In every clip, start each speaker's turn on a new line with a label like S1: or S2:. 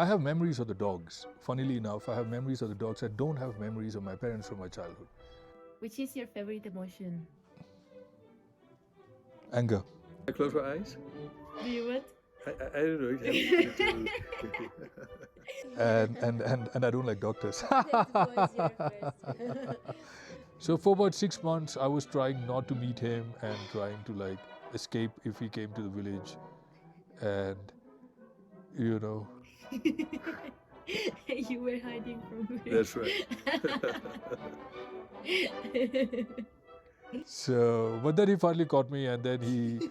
S1: I have memories of the dogs. Funnily enough, I have memories of the dogs. I don't have memories of my parents from my childhood.
S2: Which is your favorite emotion?
S1: Anger.
S3: I close my eyes.
S2: Do you what?
S3: I don't know. It has
S1: And I don't like doctors.
S4: That was your first.
S1: So for about 6 months, I was trying not to meet him and trying to like escape if he came to the village. And, you know,
S2: You were hiding from me.
S3: That's right.
S1: so, but then he finally caught me and then he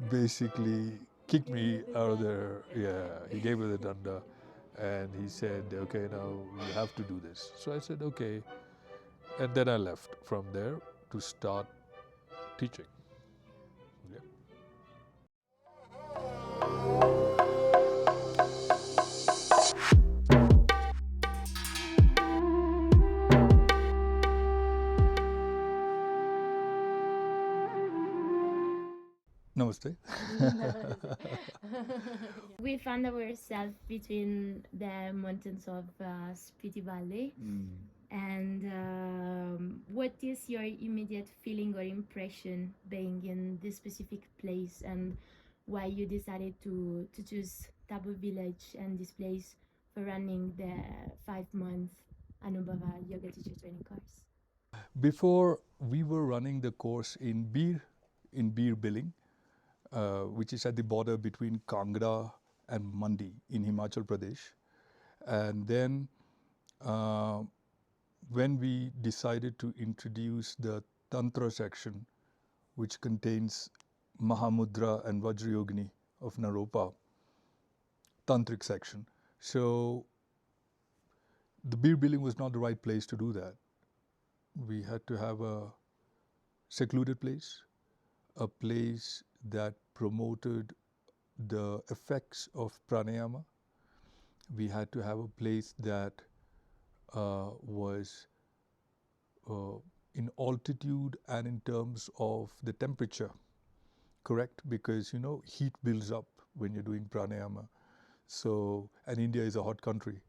S1: basically kicked me out of there. Yeah, he gave me the danda and he said, okay, now you have to do this. So I said, okay. And then I left from there to start teaching. Yeah. Namaste.
S2: We found ourselves between the mountains of Spiti Valley. And what is your immediate feeling or impression being in this specific place, and why you decided to choose Tabo village and this place for running the 5-month Anubhava Yoga Teacher Training course?
S1: Before we were running the course in Bir Billing, which is at the border between Kangra and Mandi in Himachal Pradesh. And then when we decided to introduce the Tantra section, which contains Mahamudra and Vajrayogini of Naropa, Tantric section. So the Bir Billing was not the right place to do that. We had to have a secluded place, a place that promoted the effects of pranayama. We had to have a place that was in altitude and in terms of the temperature, correct? Because, you know, heat builds up when you're doing pranayama. So, and India is a hot country.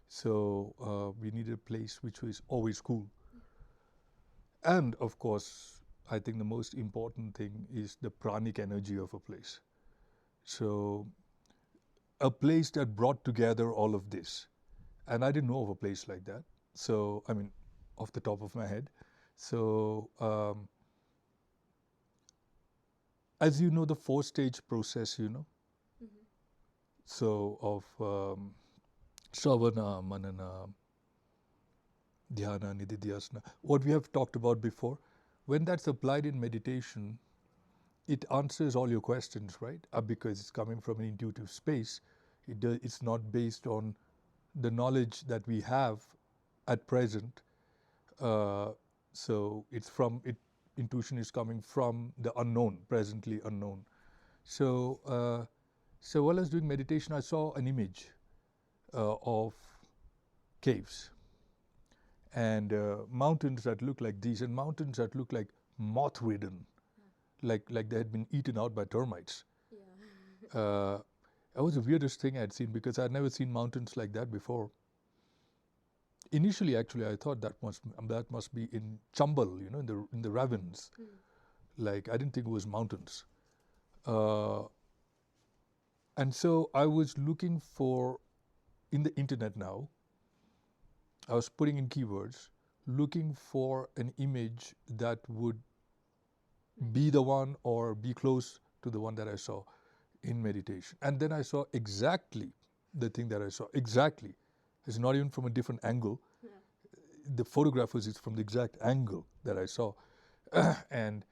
S1: So we needed a place which was always cool. And of course, I think the most important thing is the pranic energy of a place. So a place that brought together all of this. And I didn't know of a place like that. So, I mean, off the top of my head. So, as you know, the 4-stage process, you know. So, of Sravana, Manana, Dhyana, Nididhyasana, what we have talked about before, when that's applied in meditation, it answers all your questions, right? Because it's coming from an intuitive space. It's not based on the knowledge that we have at present. So intuition is coming from the unknown, presently unknown. So, so while I was doing meditation, I saw an image of caves and mountains that look like these, and mountains that look like moth-ridden, like they had been eaten out by termites. That was the weirdest thing I had seen, because I had never seen mountains like that before. Initially, actually, I thought that must be in Chambal, you know, in the ravines. Like, I didn't think it was mountains. And so I was looking for, in the internet now, I was putting in keywords, looking for an image that would be the one or be close to the one that I saw in meditation. And then I saw exactly the thing that I saw, exactly. It's not even from a different angle. The photograph was from the exact angle that I saw. And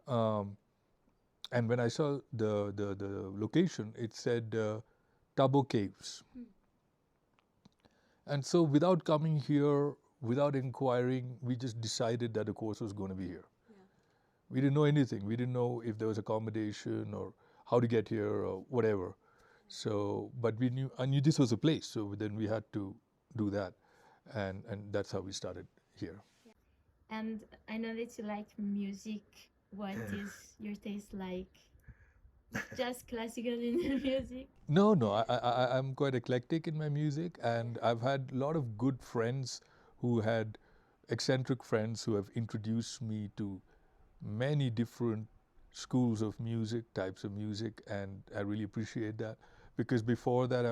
S1: when I saw the location, it said Tabo Caves. And so without coming here, without inquiring, we just decided that the course was going to be here. We didn't know anything. We didn't know if there was accommodation or how to get here or whatever. So, but I knew this was a place, so then we had to do that. And that's how we started here.
S2: And I know that you like music. What is your taste like? just classical Indian music?
S1: No, no, I'm quite eclectic in my music, and I've had a lot of good friends who had eccentric friends who have introduced me to many different schools of music, types of music, and I really appreciate that because before that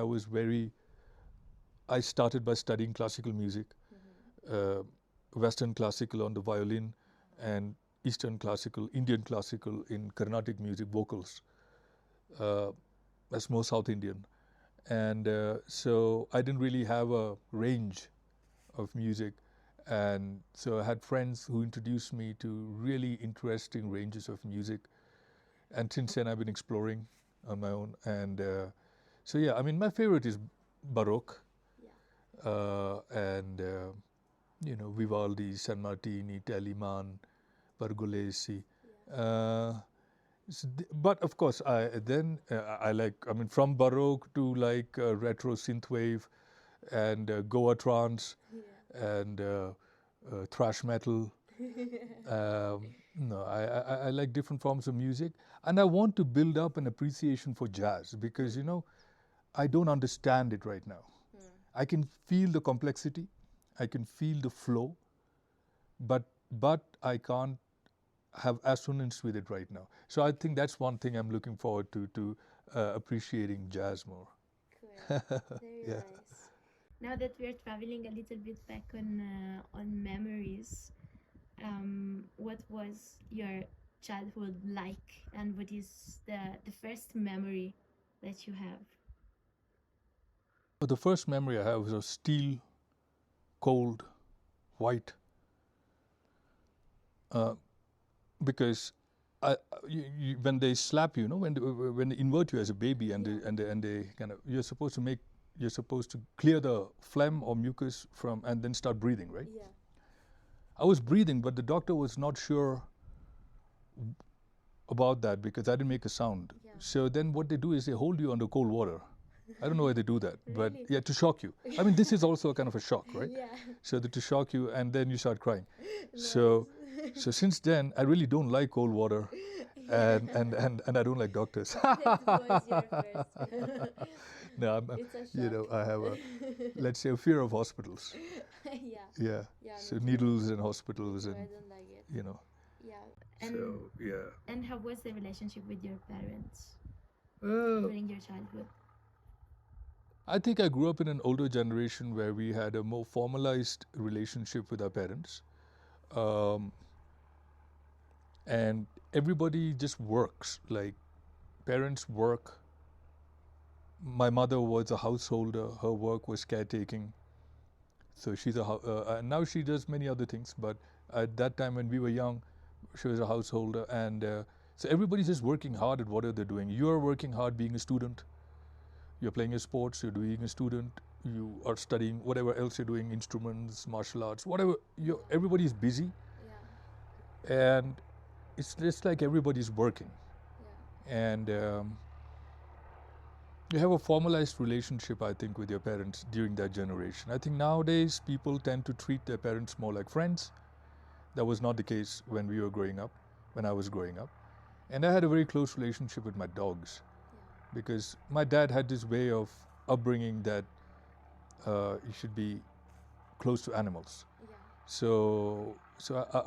S1: I started by studying classical music, uh, Western classical on the violin, and Eastern classical, Indian classical in Carnatic music, vocals. Uh, that's more South Indian. And so I didn't really have a range of music. And so I had friends who introduced me to really interesting ranges of music. And since then, I've been exploring on my own. And so, yeah, I mean, my favorite is Baroque and, Vivaldi, San Martini, Telemann, Pergolesi. But of course, I like, I mean, from Baroque to like retro synthwave and Goa trance and thrash metal. No, I like different forms of music, and I want to build up an appreciation for jazz because I don't understand it right now. I can feel the complexity, I can feel the flow, but I can't have assonance with it right now. So I think that's one thing I'm looking forward to appreciating jazz more.
S4: Cool. Very
S1: Yeah.
S4: nice.
S2: Now that we're traveling a little bit back on memories, what was your childhood like, and what is the first memory that you have?
S1: But the first memory I have was of steel, cold, white, because when they slap you, when they invert you as a baby and they kind of you're supposed to clear the phlegm or mucus from and then start breathing, right?
S4: Yeah.
S1: I was breathing, but the doctor was not sure about that because I didn't make a sound.
S4: Yeah.
S1: So then what they do is they hold you under cold water. I don't know why they do that, but
S4: Really?
S1: yeah, to shock you. I mean, this is also a kind of a shock, right?
S4: Yeah.
S1: So to shock you, and then you start crying.
S4: Nice.
S1: So since then, I really don't like cold water, and I don't like doctors.
S4: That was your first.
S1: No,
S4: It's a shock.
S1: I have a, let's say, a fear of hospitals.
S4: Yeah.
S1: Yeah.
S4: Yeah,
S1: So
S4: me too.
S1: needles and hospitals
S4: I
S1: and
S4: don't like it.
S1: you know.
S4: Yeah.
S2: And
S3: So yeah.
S2: and how was the relationship with your parents
S3: Uh,
S2: during your childhood?
S1: I think I grew up in an older generation where we had a more formalized relationship with our parents. Um, and everybody just works. Like, parents work. My mother was a householder, her work was caretaking. So and now she does many other things, but at that time when we were young, she was a householder. And so everybody's just working hard at whatever they're doing. You're working hard being a student. You're playing a sports, you're doing a student, you are studying whatever else you're doing, instruments, martial arts, whatever. Everybody's busy,
S4: Yeah.
S1: and it's just like everybody's working.
S4: Yeah.
S1: And you have a formalized relationship, I think, with your parents during that generation. I think nowadays people tend to treat their parents more like friends. That was not the case when we were growing up, when I was growing up. And I had a very close relationship with my dogs because my dad had this way of upbringing that you should be close to animals.
S4: Yeah.
S1: So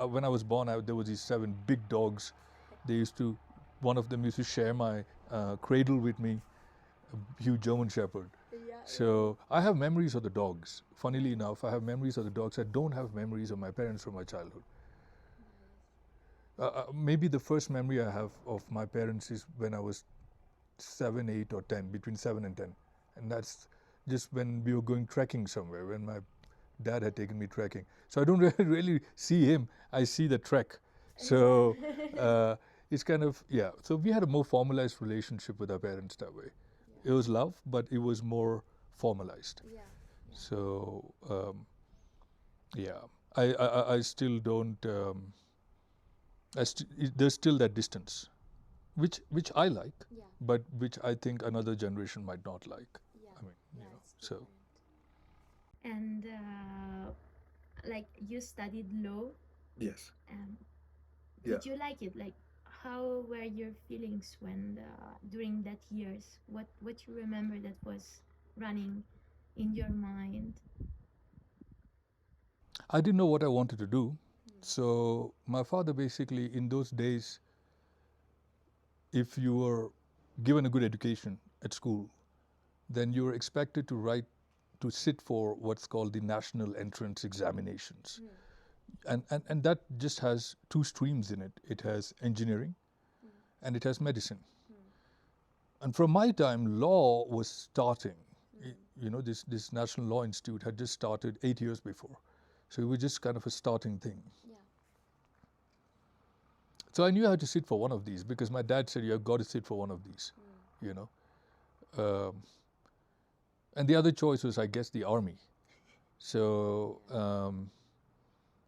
S1: when I was born, there was these 7 big dogs. One of them used to share my cradle with me, a huge German Shepherd.
S4: Yeah.
S1: So I have memories of the dogs. Funnily enough, I have memories of the dogs. I don't have memories of my parents from my childhood. Maybe the first memory I have of my parents is when I was 7, 8, or 10, between 7 and 10. And that's just when we were going trekking somewhere, when my dad had taken me trekking. So I don't really see him, I see the trek. So it's kind of, yeah. So we had a more formalized relationship with our parents that way. It was love, but it was more formalized.
S4: Yeah.
S1: So yeah, I still don't. There's still that distance, which I like,
S4: Yeah.
S1: but which I think another generation might not like.
S4: Yeah.
S1: I mean,
S4: Yeah,
S1: you know,
S4: it's
S1: so
S4: different.
S2: And like you studied law.
S3: yes.
S2: Um,
S3: Yeah.
S2: did you like it? Like, how were your feelings when during that years? What you remember that was running in your mind?
S1: I didn't know what I wanted to do. So my father basically, in those days, if you were given a good education at school, then you were expected to sit for what's called the national entrance examinations. And that just has two streams in it. It has engineering and it has medicine. And from my time, law was starting. You know, this National Law Institute had just started 8 years before. So it was just kind of a starting thing.
S4: Yeah.
S1: So I knew I had to sit for one of these because my dad said, you have got to sit for one of these, you know. And the other choice was, I guess, the army. So,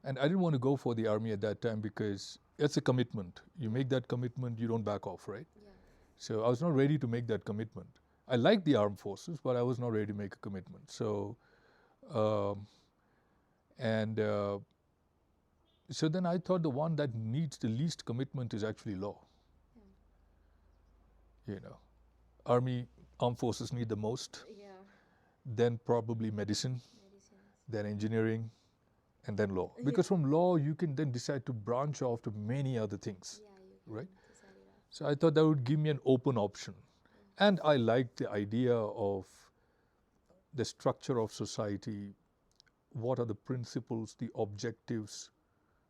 S1: and I didn't want to go for the army at that time because it's a commitment. You make that commitment, you don't back off, right?
S4: Yeah.
S1: So I was not ready to make that commitment. I liked the armed forces, but I was not ready to make a commitment. So, so then I thought the one that needs the least commitment is actually law. You know, armed forces need the most,
S4: Yeah.
S1: then probably medicine,
S4: Medicines.
S1: then engineering, and then law.
S4: Yeah.
S1: Because from law, you can then decide to branch off to many other things,
S4: Yeah, you can
S1: right?
S4: decide it out.
S1: So I thought that would give me an open option. And I liked the idea of the structure of society, what are the principles, the objectives,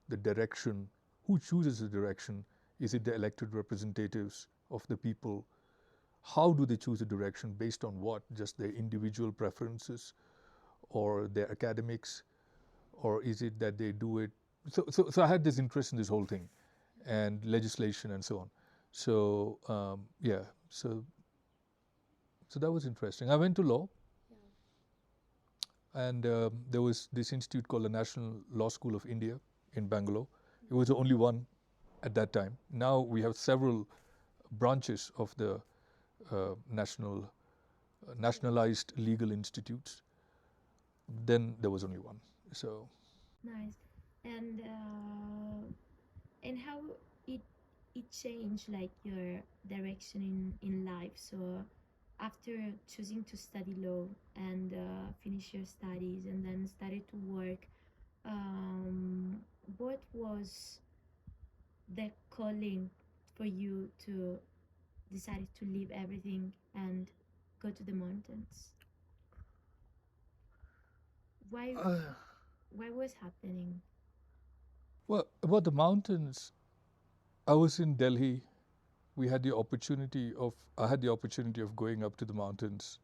S1: the direction, who chooses the direction, is it the elected representatives of the people, how do they choose the direction, based on what, just their individual preferences or their academics, or is it that they do it, so I had this interest in this whole thing and legislation and so on. So yeah, so that was interesting. I went to law. And there was this institute called the National Law School of India in Bangalore. It was the only one at that time. Now we have several branches of the nationalized legal institutes. Then there was only one. So
S2: Nice. And how it it changed like your direction in life. So after choosing to study law and finish your studies and then started to work, what was the calling for you to decide to leave everything and go to the mountains? Why was happening?
S1: well, about the mountains, I was in Delhi. I had the opportunity of going up to the mountains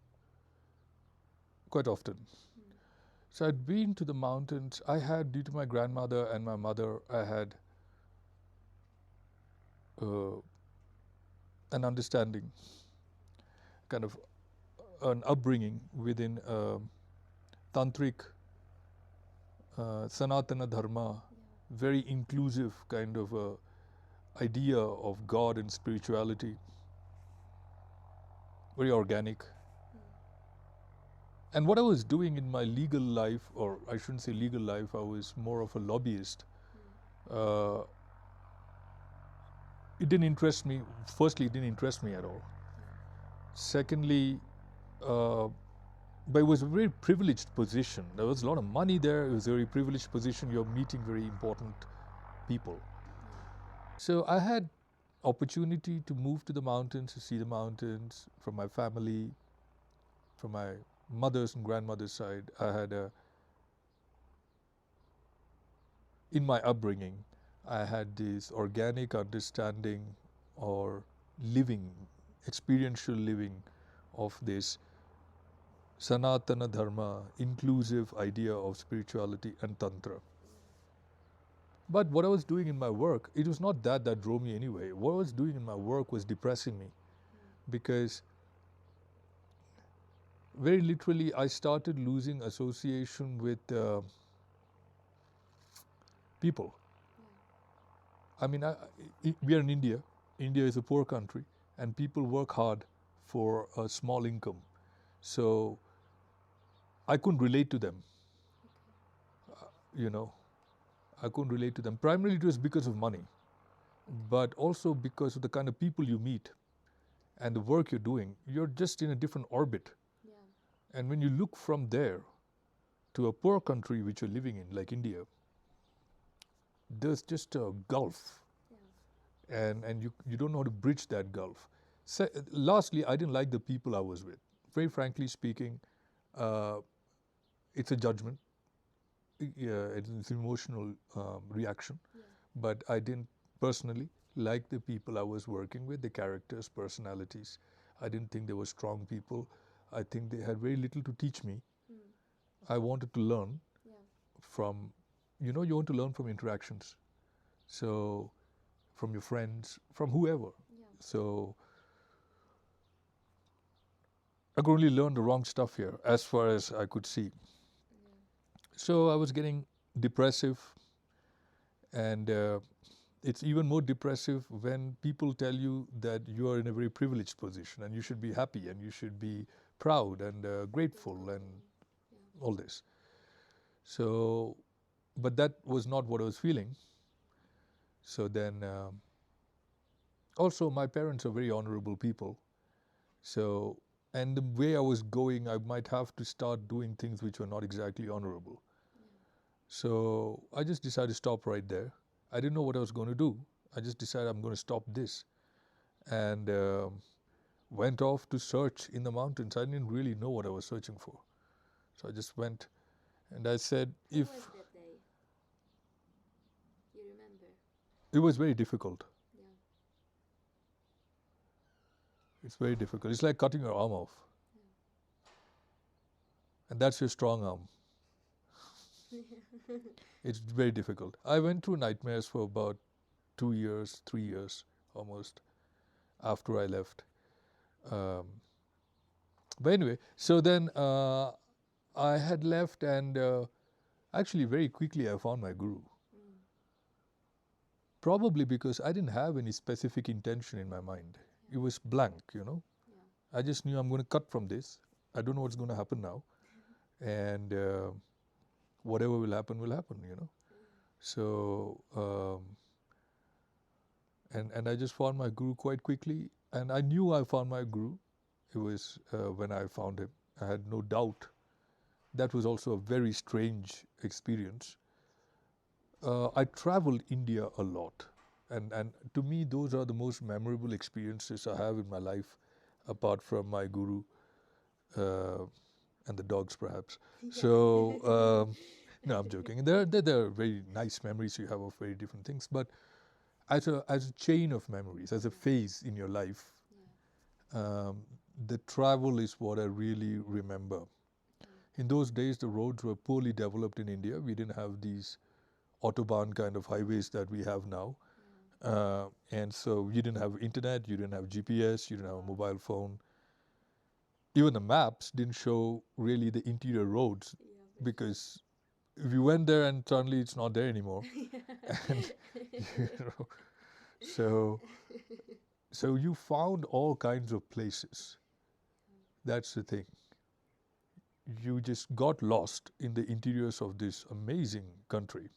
S1: quite often. So I'd been to the mountains. I had, due to my grandmother and my mother, I had an understanding, kind of an upbringing within tantric Sanatana Dharma, very inclusive kind of idea of God and spirituality, very organic. And what I was doing in my legal life, or I shouldn't say legal life, I was more of a lobbyist. It didn't interest me. Firstly, it didn't interest me at all. Secondly, but it was a very privileged position. There was a lot of money there. It was a very privileged position. You're meeting very important people. So I had opportunity to move to the mountains, to see the mountains from my family, from my mother's and grandmother's side. I had in my upbringing, I had this organic understanding or living, experiential living of this Sanatana Dharma, inclusive idea of spirituality and Tantra. But what I was doing in my work, it was not that drove me anyway. What I was doing in my work was depressing me, because very literally I started losing association with people. I mean, we are in India. India is a poor country, and people work hard for a small income. So I couldn't relate to them. You know, I couldn't relate to them. Primarily it was because of money. but also because of the kind of people you meet and the work you're doing. You're just in a different orbit.
S4: Yeah.
S1: And when you look from there to a poor country which you're living in, like India, there's just a gulf.
S4: Yeah.
S1: And you don't know how to bridge that gulf. Lastly, I didn't like the people I was with. Very frankly speaking, it's a judgment. Yeah, it's an emotional reaction.
S4: Yeah.
S1: But I didn't personally like the people I was working with, the characters, personalities. I didn't think they were strong people. I think they had very little to teach me.
S4: Mm.
S1: I wanted to learn
S4: Yeah.
S1: from, you want to learn from interactions. So, from your friends, from whoever.
S4: Yeah.
S1: So, I could only learn the wrong stuff here as far as I could see.
S4: Yeah.
S1: So, I was getting depressive, and it's even more depressive when people tell you that you are in a very privileged position and you should be happy and you should be proud and grateful and
S4: Yeah.
S1: all this. So, but that was not what I was feeling. So then, also my parents are very honorable people. So, and the way I was going, I might have to start doing things which were not exactly honorable. So I just decided to stop right there. I didn't know what I was going to do. I just decided I'm going to stop this. And went off to search in the mountains. I didn't really know what I was searching for. So I just went and I said,
S4: How
S1: if
S4: was that day? You remember?
S1: it was very difficult.
S4: Yeah.
S1: It's very difficult. It's like cutting your arm off. And that's your strong arm. It's very difficult. I went through nightmares for about 2 years, 3 years almost after I left. But anyway, so then I had left, and actually very quickly I found my guru. Probably because I didn't have any specific intention in my mind. It was blank, I just knew I'm going to cut from this. I don't know what's going to happen now. And whatever will happen, So, and I just found my guru quite quickly. And I knew I found my guru. It was when I found him. I had no doubt. That was also a very strange experience. I traveled India a lot. And to me, those are the most memorable experiences I have in my life, apart from my guru and the dogs, perhaps. So, no, I'm joking. There are very nice memories you have of very different things. But as a chain of memories, as a phase in your life, the travel is what I really remember. In those days, the roads were poorly developed in India. We didn't have these autobahn kind of highways that we have now. And so you didn't have internet, you didn't have GPS, you didn't have a mobile phone. Even the maps didn't show really the interior roads, because if you went there and suddenly it's not there anymore. And, so you found all kinds of places. That's the thing. You just got lost in the interiors of this amazing country.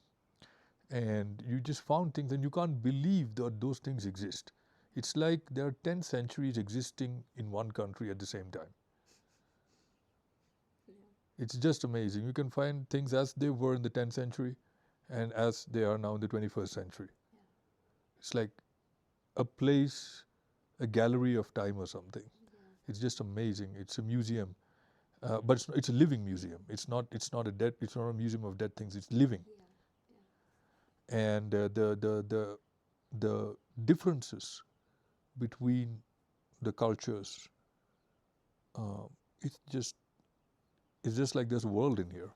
S1: And you just found things, and you can't believe that those things exist. It's like there are 10 centuries existing in one country at the same time. It's just amazing. You can find things as they were in the 10th century and as they are now in the 21st century. It's like a place, a gallery of time or something. It's just amazing. It's a museum, but it's a living museum. It's not a museum of dead things. It's living. And the differences between the cultures, it's just like there's a world in here.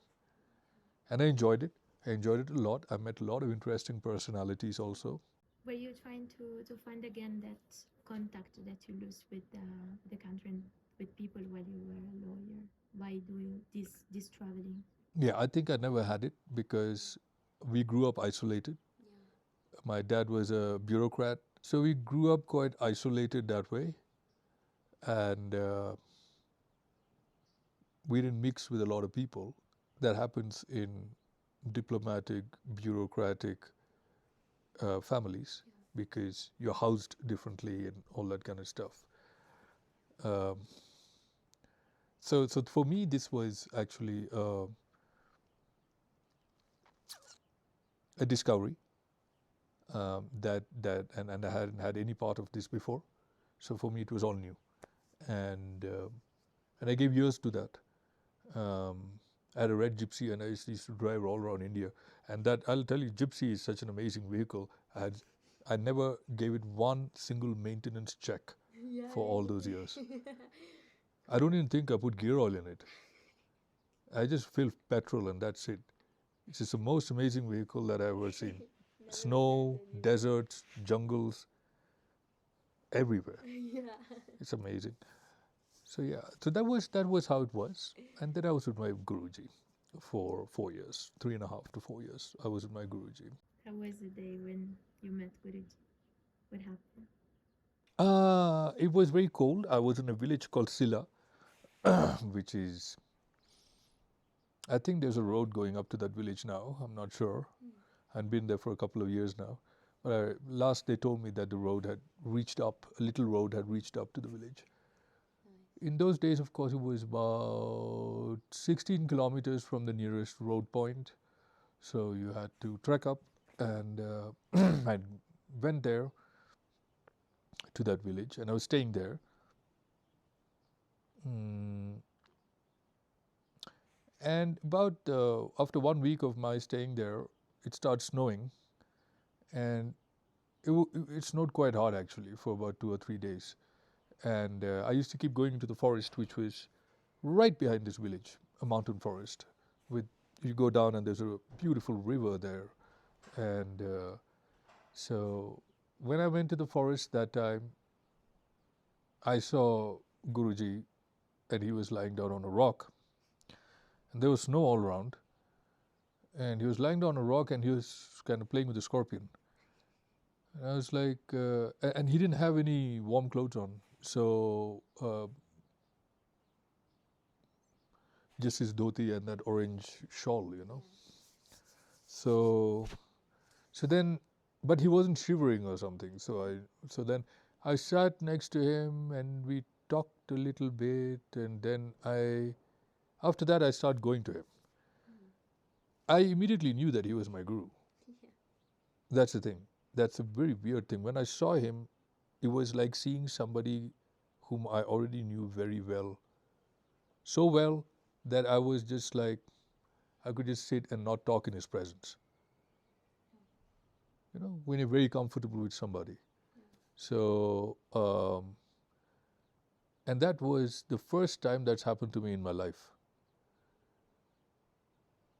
S1: And I enjoyed it. I enjoyed it a lot. I met a lot of interesting personalities also.
S2: Were you trying to find again that contact that you lose with the country and with people while you were a lawyer by doing this traveling?
S1: Yeah, I think I never had it because we grew up isolated. My dad was a bureaucrat, so we grew up quite isolated that way. And we didn't mix with a lot of people. That happens in diplomatic, bureaucratic families. because you're housed differently and all that kind of stuff. So for me, this was actually a discovery that and I hadn't had any part of this before. So for me, it was all new, and I gave years to that. I had a red Gypsy, and I used to drive all around India. And that, I'll tell you, Gypsy is such an amazing vehicle. I never gave it one single maintenance check for all those years. I don't even think I put gear oil in it. I just fill petrol and that's it. It's just the most amazing vehicle that I've ever seen. Snow, deserts, jungles, everywhere. It's amazing. So yeah, so that was how it was. And then I was with my Guruji for 4 years, 3.5 to 4 years. I was with my Guruji.
S2: How was the day when you met Guruji? What happened?
S1: It was very cold. I was in a village called Silla, which is, I think there's a road going up to that village now. I'm not sure. I've been there for a couple of years now. But last they told me that the road had reached up, a little road had reached up to the village. In those days, of course, it was about 16 kilometers from the nearest road point. So you had to trek up, and I went there to that village, and I was staying there. And about after 1 week of my staying there, it started snowing, and it snowed quite hard actually for about 2 or 3 days. And I used to keep going into the forest, which was right behind this village, a mountain forest. You go down and there's a beautiful river there. And so when I went to the forest that time, I saw Guruji, and he was lying down on a rock. And there was snow all around. And he was lying down on a rock, and he was kind of playing with a scorpion. And I was like, and he didn't have any warm clothes on. So just his dhoti and that orange shawl, you know. So then, but he wasn't shivering or something. So then I sat next to him, and we talked a little bit, and then after that I started going to him. I immediately knew that he was my guru. That's the thing. That's a very weird thing. When I saw him, it was like seeing somebody whom I already knew very well. So well that I was just like, I could just sit and not talk in his presence. You know, when you're very comfortable with somebody. So, and that was the first time that's happened to me in my life.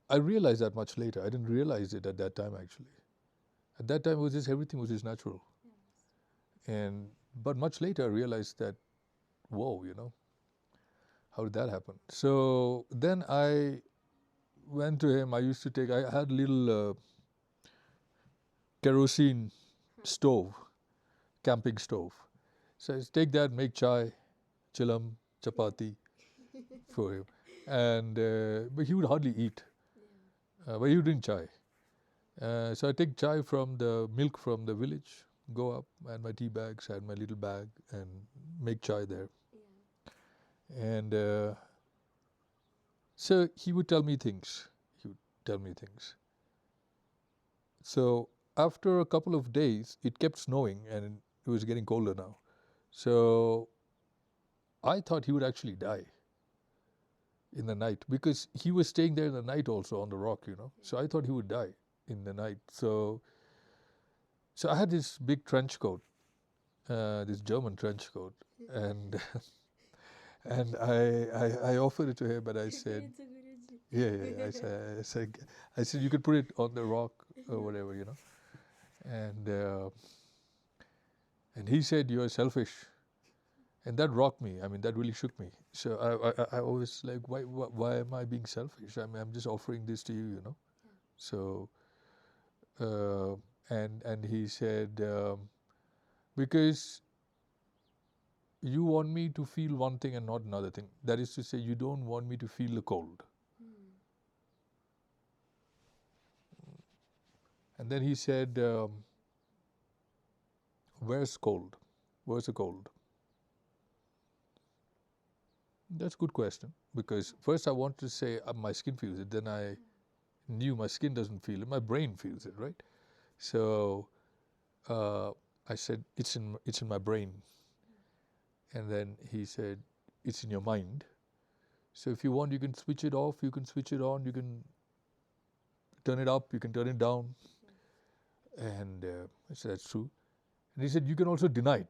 S1: I realized that much later. I didn't realize it at that time actually. At that time, it was just everything was just natural. But much later, I realized that, whoa, you know, how did that happen? So then I went to him. I had a little kerosene stove, camping stove. So I take that, make chai, chilam, chapati for him. And but he would hardly eat. But he would drink chai. So I take chai from the milk from the village, go up, and my tea bags, had my little bag, and make chai there. And so he would tell me things. So after a couple of days, it kept snowing, and it was getting colder now. So I thought he would actually die in the night, because he was staying there in the night also on the rock, you know. So I thought he would die in the night. So I had this big trench coat, this German trench coat, and and I offered it to him, and I said, I said you could put it on the rock or whatever, you know. And he said, "You're selfish," and that rocked me. I mean, that really shook me. So I was like, why am I being selfish? I mean, I'm just offering this to you, you know. So and he said, because you want me to feel one thing and not another thing. That is to say, you don't want me to feel the cold. And then he said, where's cold? Where's the cold? That's a good question, because first I wanted to say my skin feels it, then I knew my skin doesn't feel it, my brain feels it, right? So I said, it's in my brain. And then he said, it's in your mind. So if you want, you can switch it off, you can switch it on, you can turn it up, you can turn it down. And I said, that's true. And he said, you can also deny it.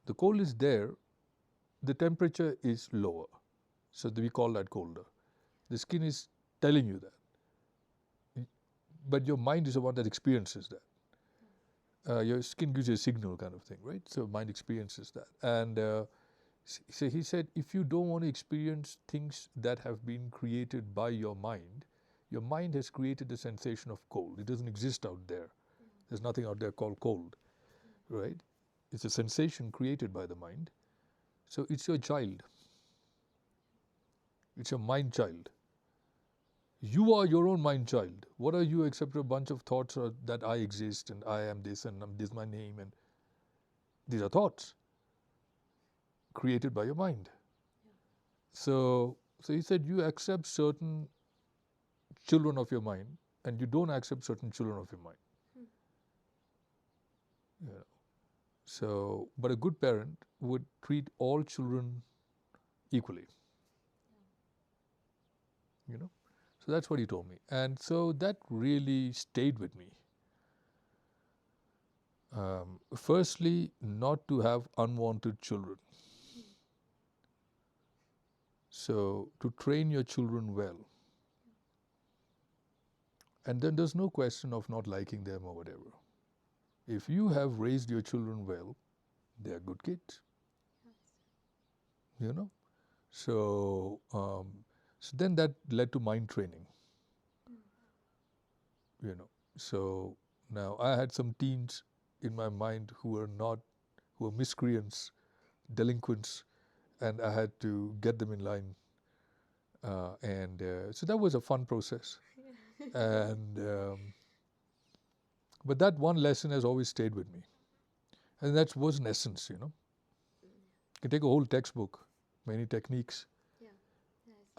S1: The cold is there, the temperature is lower. So we call that colder. The skin is telling you that. But your mind is the one that experiences that. Your skin gives you a signal kind of thing, right? So mind experiences that. And so he said, if you don't want to experience things that have been created by your mind has created a sensation of cold. It doesn't exist out there. There's nothing out there called cold, right? It's a sensation created by the mind. So it's your child. It's your mind child. You are your own mind child. What are you except a bunch of thoughts that I exist and I am this and this is my name, and these are thoughts created by your mind. So he said, you accept certain children of your mind and you don't accept certain children of your mind. Yeah. So, but a good parent would treat all children equally. You know? So that's what he told me. And so that really stayed with me. Firstly, not to have unwanted children. So to train your children well. And then there's no question of not liking them or whatever. If you have raised your children well, they are good kids. You know? So then that led to mind training. You know? So now I had some teens in my mind who were miscreants, delinquents, and I had to get them in line. So that was a fun process. And but that one lesson has always stayed with me. And that was an essence, you know. You can take a whole textbook, many techniques.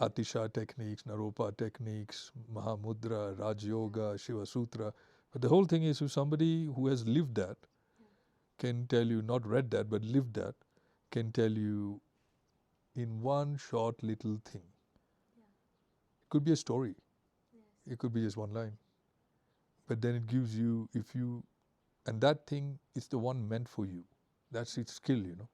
S1: Atisha techniques, Naropa techniques, Mahamudra, Raj Yoga, Shiva Sutra. But the whole thing is, if somebody who has lived that can tell you, not read that, but lived that, can tell you in one short little thing. It could be a story. It could be just one line. But then it gives you, and that thing is the one meant for you. That's its skill, you know.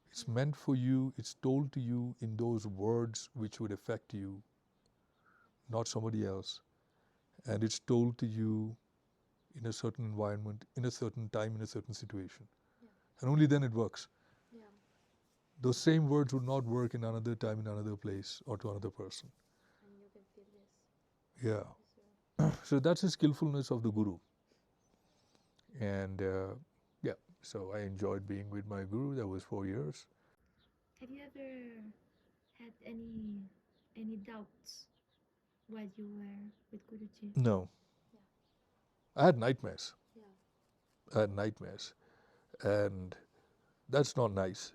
S1: It's meant for you, it's told to you in those words which would affect you, not somebody else. And it's told to you in a certain environment, in a certain time, in a certain situation. And only then it works. Those same words would not work in another time, in another place, or to another person.
S4: And you can feel this.
S1: Yeah. So that's the skillfulness of the Guru. And so I enjoyed being with my Guru. That was 4 years.
S2: Have you ever had any doubts while you were with Guruji?
S1: No. I had nightmares. I had nightmares. And that's not nice.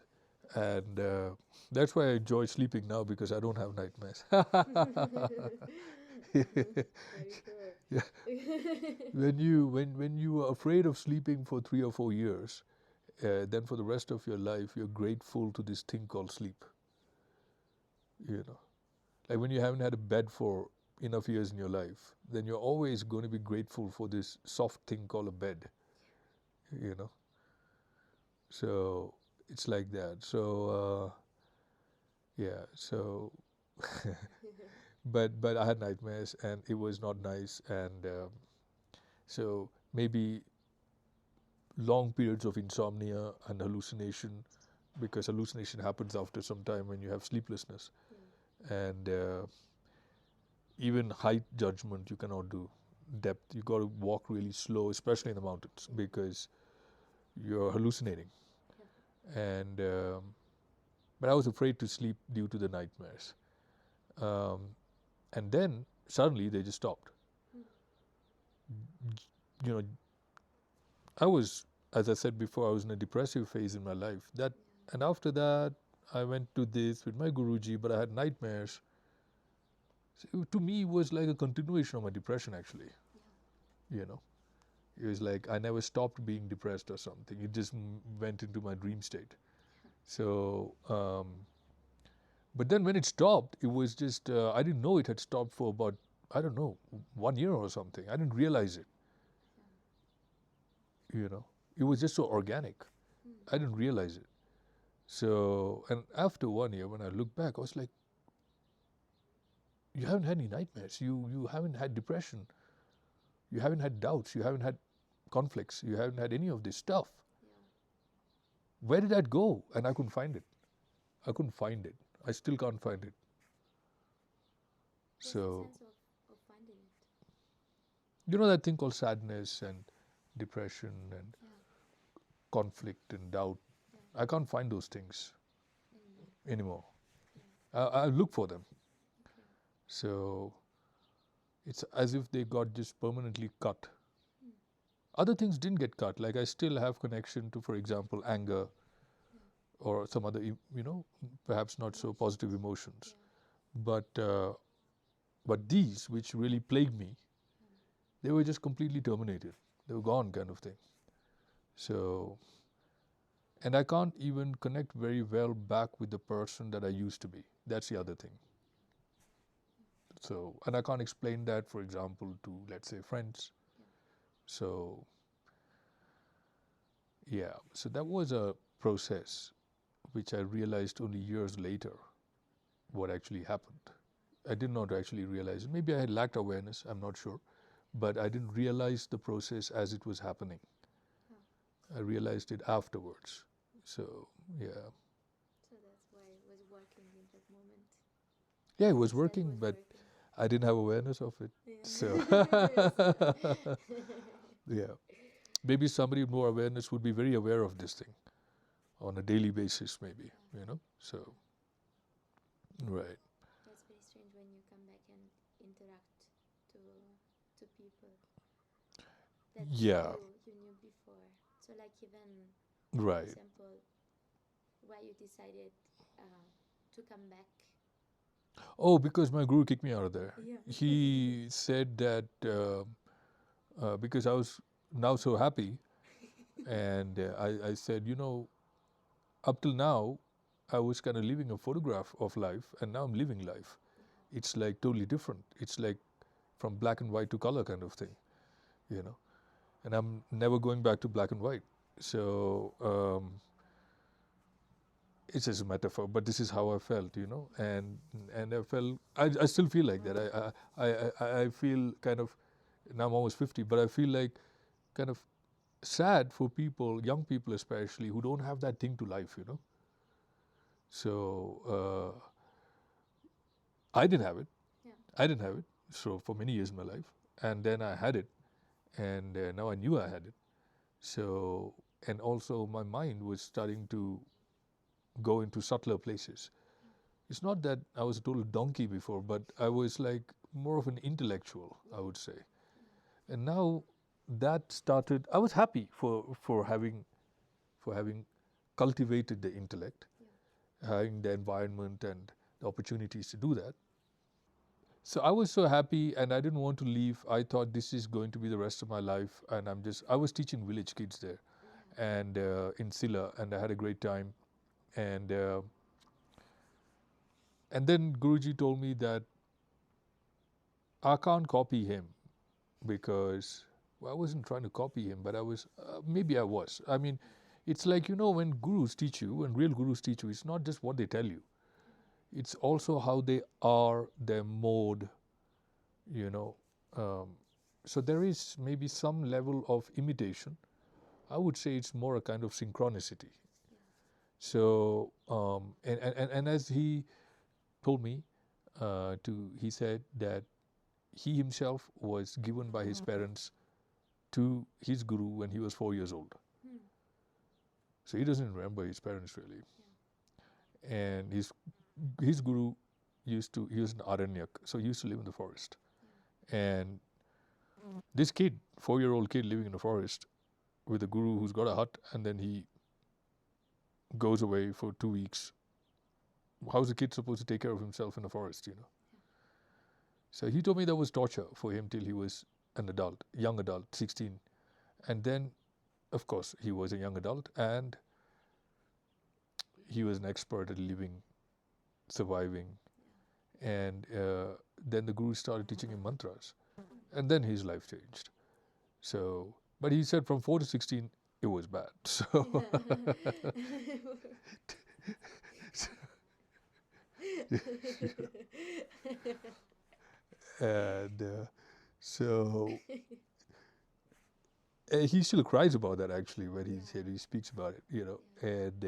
S1: And that's why I enjoy sleeping now, because I don't have nightmares. Yeah. When you are afraid of sleeping for 3 or 4 years, then for the rest of your life, you're grateful to this thing called sleep. You know, like when you haven't had a bed for enough years in your life, then you're always going to be grateful for this soft thing called a bed. You know, so it's like that. So so. But I had nightmares and it was not nice, and so maybe long periods of insomnia and hallucination, because hallucination happens after some time when you have sleeplessness. And even height judgment you cannot do, depth, you got to walk really slow, especially in the mountains, because you're hallucinating. And but I was afraid to sleep due to the nightmares. And then suddenly they just stopped. you know, I was, as I said before, I was in a depressive phase in my life. And after that, I went to this with my Guruji, but I had nightmares. So to me, it was like a continuation of my depression, actually. You know, it was like I never stopped being depressed or something. It just went into my dream state. So, but then when it stopped, it was just, I didn't know it had stopped for about, I don't know, 1 year or something. I didn't realize it. You know, it was just so organic. I didn't realize it. So, and after 1 year, when I look back, I was like, you haven't had any nightmares. You haven't had depression. You haven't had doubts. You haven't had conflicts. You haven't had any of this stuff. Where did that go? And I couldn't find it. I couldn't find it. I still can't find it.
S4: What's
S1: So,
S4: the sense of finding it?
S1: you know that thing called sadness and depression and conflict and doubt. I can't find those things anymore. I look for them. So it's as if they got just permanently cut. Other things didn't get cut. Like I still have connection to, for example, anger or some other, you know, perhaps not so positive emotions. But these, which really plagued me, they were just completely terminated. They were gone, kind of thing. So, and I can't even connect very well back with the person that I used to be. That's the other thing. So, and I can't explain that, for example, to, let's say, friends. So, yeah, so that was a process which I realized only years later what actually happened. I did not actually realize it. Maybe I had lacked awareness, I'm not sure. But I didn't realize the process as it was happening. I realized it afterwards. So, yeah.
S4: So that's why it was working in that moment.
S1: Yeah, it was working, but I didn't have awareness of it. So, yeah. Maybe somebody with more awareness would be very aware of this thing on a daily basis, maybe, you know. So, right.
S4: That's very strange when you come back and interact to people that
S1: Yeah.
S4: you knew before. So like even,
S1: Right.
S4: for example, why you decided to come back.
S1: Oh, because my guru kicked me out of there.
S4: Yeah.
S1: He said that because I was now so happy, and I said, you know, up till now, I was kind of living a photograph of life, and now I'm living life. It's like totally different. It's like from black and white to color kind of thing, you know. And I'm never going back to black and white. So it's just a metaphor, but this is how I felt, you know. And I felt I still feel like that. I feel kind of, now I'm almost 50, but I feel like kind of sad for people, young people especially, who don't have that thing to life, you know. So I didn't have it.
S4: Yeah.
S1: I didn't have it. So for many years in my life, and then I had it, and now I knew I had it. So, and also my mind was starting to go into subtler places. It's not that I was a total donkey before, but I was like more of an intellectual, I would say. And now that started, I was happy for having cultivated the intellect, having the environment and the opportunities to do that. So I was so happy, and I didn't want to leave. I thought this is going to be the rest of my life, and I was teaching village kids there, and in Silla, and I had a great time. And then Guruji told me that I can't copy him, because I wasn't trying to copy him, but I was, maybe I was. I mean, it's like, you know, when gurus teach you, when real gurus teach you, it's not just what they tell you. It's also how they are, their mode, you know. So there is maybe some level of imitation. I would say it's more a kind of synchronicity. So, and as he told me, he said that he himself was given by his parents to his guru when he was 4 years old. So he doesn't remember his parents really. And his guru he was an AryaMarga, so he used to live in the forest. And This kid, 4-year-old kid living in a forest with a guru who's got a hut, and then he goes away for 2 weeks. How's the kid supposed to take care of himself in a forest, you know? So he told me that was torture for him till he was an adult, young adult, 16. And then, of course, he was a young adult and he was an expert at living, surviving. And then the guru started teaching him mantras. And then his life changed. So, but he said from 4 to 16, it was bad. So, and so he still cries about that actually when he speaks about it, you know. And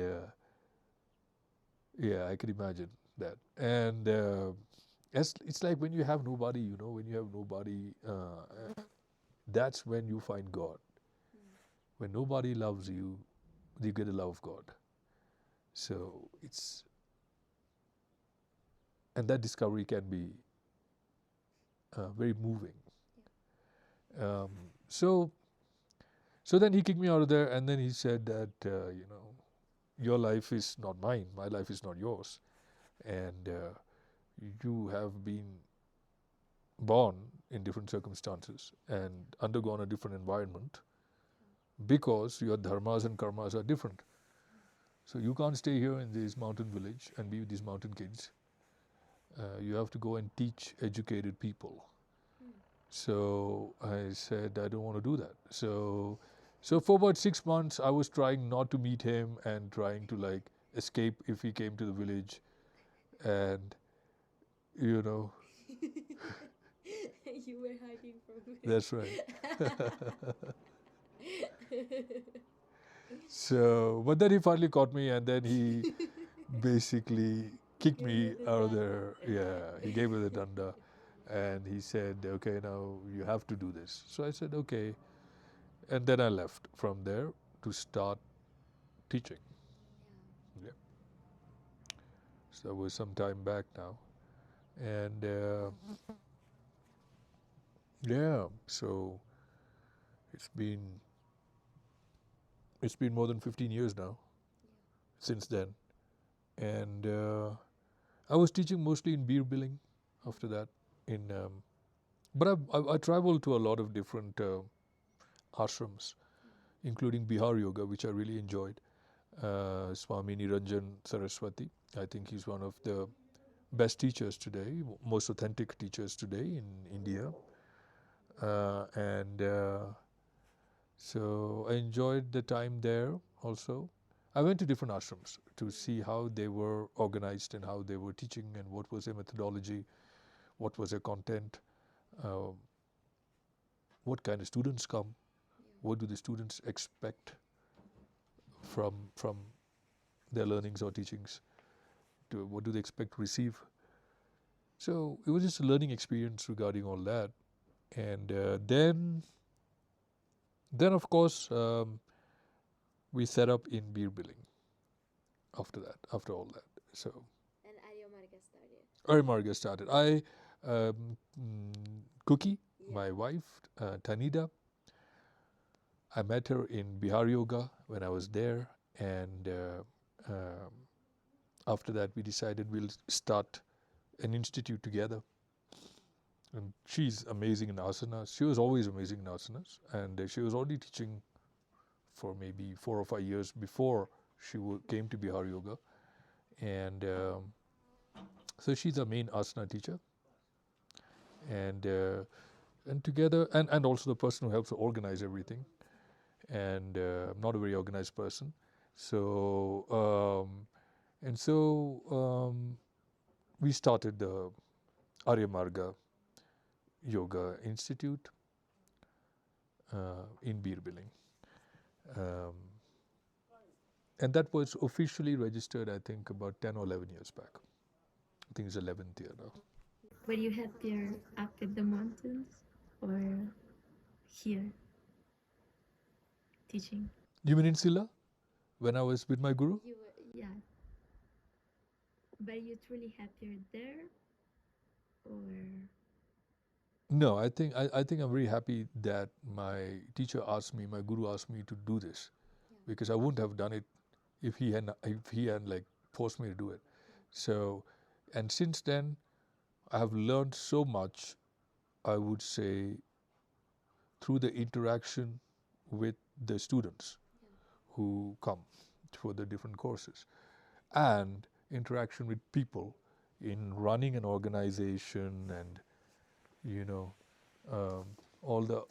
S1: yeah, I can imagine that. And it's like when you have nobody, you know, when you have nobody, that's when you find God. When nobody loves you, you get the love of God. So it's, and that discovery can be very moving. So then he kicked me out of there, and then he said that, you know, your life is not mine, my life is not yours. And you have been born in different circumstances and undergone a different environment because your dharmas and karmas are different. So you can't stay here in this mountain village and be with these mountain kids. You have to go and teach educated people. So I said, I don't want to do that. So for about 6 months, I was trying not to meet him and trying to like escape if he came to the village. And, you know.
S4: You were hiding from me.
S1: That's right. So, but then he finally caught me, and then he basically kicked me out of there. Yeah, he gave me the danda. And he said, okay, now you have to do this. So I said, okay. And then I left from there to start teaching. Yeah. So that was some time back now. And yeah, so it's been more than 15 years now since then. And I was teaching mostly in beer billing after that. But I traveled to a lot of different ashrams, including Bihar Yoga, which I really enjoyed. Swami Niranjan Saraswati, I think he's one of the best teachers today, most authentic teachers today in India. So I enjoyed the time there also. I went to different ashrams to see how they were organized and how they were teaching and what was their methodology, what was their content, what kind of students come, what do the students expect from their learnings or teachings, what do they expect to receive. So it was just a learning experience regarding all that. And then of course we set up in beer billing after all that. So
S4: And AryaMarga started.
S1: AryaMarga started. Cookie, my wife, Tanida, I met her in Bihar Yoga when I was there, and after that we decided we'll start an institute together. And she's amazing in asanas. She was always amazing in asanas, and she was already teaching for maybe 4 or 5 years before she came to Bihar Yoga. And so she's our main asana teacher. And together, and also the person who helps to organize everything. And I'm not a very organized person. So, we started the AryaMarga Yoga Institute in beer billing. And that was officially registered, I think, about 10 or 11 years back. I think it's 11th year now.
S2: Were you happier up in the mountains or here teaching?
S1: You mean in Silla? When I was with my guru?
S2: Yeah. Were you truly happier there or
S1: No, I think I'm very happy that my teacher asked me, my guru asked me to do this, because I wouldn't have done it if he had like forced me to do it. So, and since then, I have learned so much, I would say, through the interaction with the students who come for the different courses, and interaction with people in running an organization, and you know, all the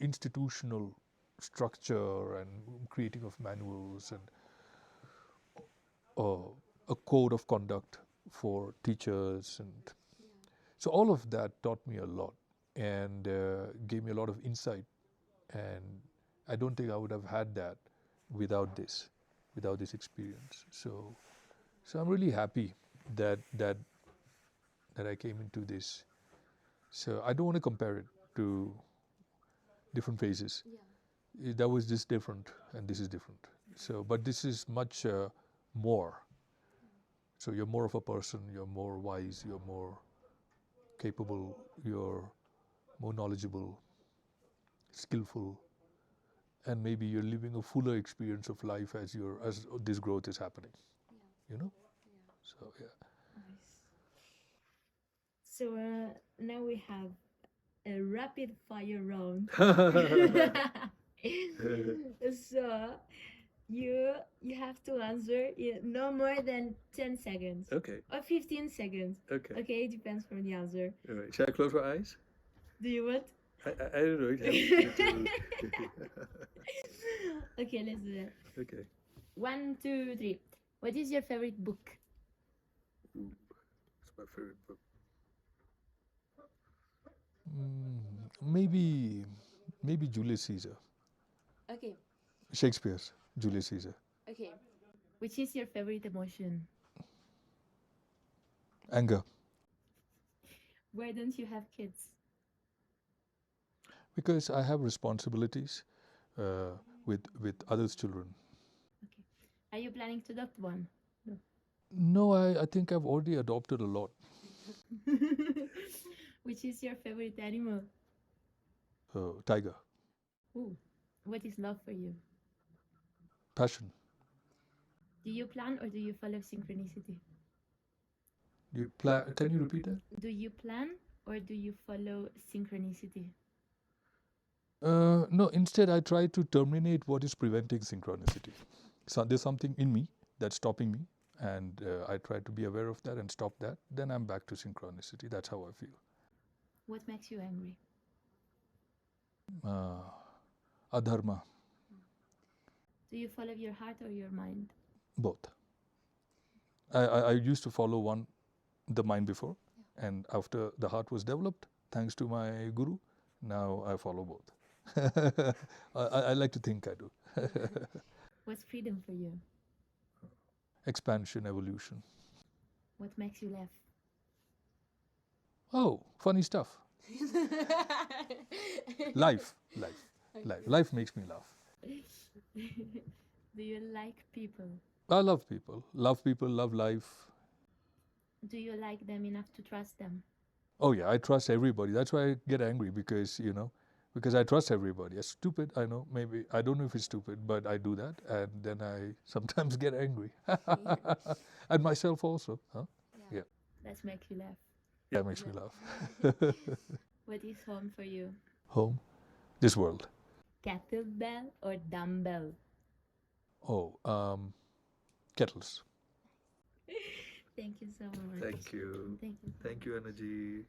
S1: institutional structure and creating of manuals, and a code of conduct for teachers, and so all of that taught me a lot, and gave me a lot of insight, and I don't think I would have had that without this experience. So I'm really happy that I came into this. So I don't want to compare it to different phases. That was just different, and this is different. So, but this is much more. So you're more of a person, you're more wise, you're more capable, you're more knowledgeable, skillful, and maybe you're living a fuller experience of life as this growth is happening. You know? So yeah.
S2: Nice. So now we have a rapid fire round. So you have to answer in no more than 10 seconds.
S3: Okay.
S2: Or 15 seconds.
S3: Okay.
S2: Okay, it depends from the answer.
S3: All right. Shall I close my eyes?
S2: Do you want?
S3: I don't know.
S2: Okay, let's do that.
S3: Okay.
S2: 1, 2, 3. What is your favorite book?
S3: It's my favorite book.
S1: Maybe Julius Caesar.
S4: Okay.
S1: Shakespeare's Julius Caesar.
S4: Okay.
S2: Which is your favorite emotion?
S1: Anger.
S2: Why don't you have kids?
S1: Because I have responsibilities with others' children.
S2: Okay. Are you planning to adopt one?
S1: No, I think I've already adopted a lot.
S2: Which is your favorite animal?
S1: Tiger.
S2: Ooh. What is love for you?
S1: Passion.
S2: Do you plan or do you follow synchronicity?
S1: Can you repeat that?
S2: Do you plan or do you follow synchronicity?
S1: No, instead I try to terminate what is preventing synchronicity. So there's something in me that's stopping me, and I try to be aware of that and stop that. Then I'm back to synchronicity. That's how I feel.
S2: What makes you angry?
S1: Adharma.
S2: Do you follow your heart or your mind?
S1: Both. I used to follow the mind before, and after the heart was developed, thanks to my guru, now I follow both. I like to think I do.
S2: What's freedom for you?
S1: Expansion, evolution.
S2: What makes you laugh?
S1: Oh, funny stuff. Life makes me laugh.
S2: Do you like people?
S1: I love people, love life.
S2: Do you like them enough to trust them?
S1: Oh yeah, I trust everybody. That's why I get angry, because I trust everybody. It's stupid, I know. Maybe I don't know if it's stupid, but I do that, and then I sometimes get angry. And myself also. Huh? Yeah.
S2: That makes you laugh.
S1: Yeah, it makes me laugh.
S2: What is home for you?
S1: Home, this world.
S2: Kettlebell or dumbbell?
S1: Oh, kettles.
S2: Thank you so much.
S3: Thank you.
S2: Thank you.
S3: Thank you, Energy.